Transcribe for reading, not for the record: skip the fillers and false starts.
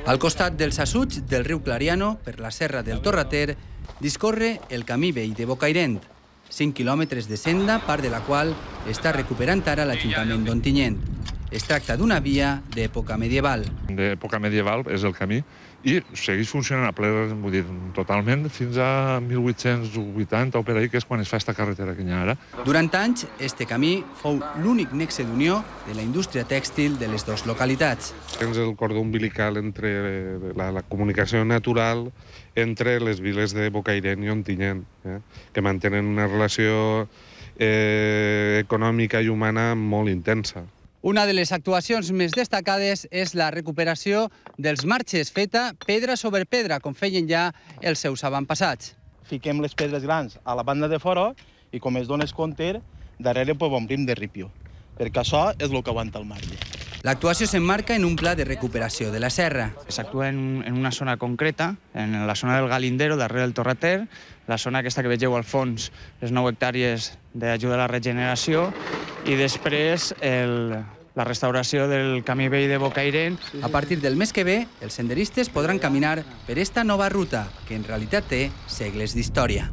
Al costat dels assuig del riu Clariano, per la serra del Torrater, discorre el camí vell de Bocairent, 5 quilòmetres de senda, part de la qual està recuperant ara l'Ajuntament d'Ontinyent. Es tracta d'una via d'època medieval. D'època medieval és el camí i segueix funcionant a ple, vull dir, totalment, fins a 1880 o per ahí, que és quan es fa aquesta carretera que hi ha ara. Durant anys, este camí fou l'únic nexe d'unió de la indústria tèxtil de les dues localitats. És el cordó umbilical entre la comunicació natural entre les viles de Bocairent i Ontinyent, que mantenen una relació econòmica i humana molt intensa. Una de les actuacions més destacades és la recuperació dels marxes feta pedra sobre pedra, com feien ja els seus avantpassats. Fiquem les pedres grans a la banda de fora i, com es dones compte, darrere omplim de ripio, perquè això és el que aguanta el marge. L'actuació s'emmarca en un pla de recuperació de la serra. S'actua en una zona concreta, en la zona del Galindero, darrere del Torrater, la zona aquesta que vegeu al fons, les 9 hectàrees d'ajuda a la regeneració, i després la restauració del camí vell de Bocairent. A partir del mes que ve, els senderistes podran caminar per esta nova ruta, que en realitat té segles d'història.